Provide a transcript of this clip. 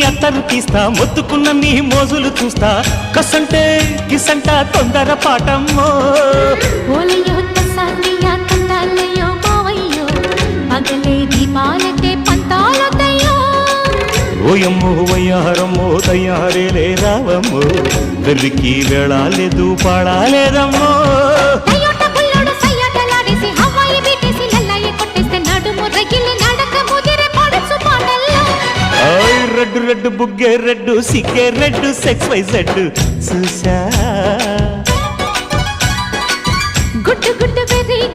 అత్తరు తీస్తా మొత్తుకున్న నీ మోజులు చూస్తా కసంటే కిసంట తొందర పాటమ్మో ఓలయ్యో తసానియా తందాలయ్యో మావయ్యో పగలే దీపాలకే పంతాలొద్దయ్యో ఓయమ్మో వయ్యారమ్మో తయారేలే రావమ్మో వెర్రికి వేళాలేదు పాడాలేదమ్మో రెడ్డు రెడ్డు బుగ్గే రెడ్డు సిగ్గే రెడ్డు సెక్స్ వై జెడ్ చూసా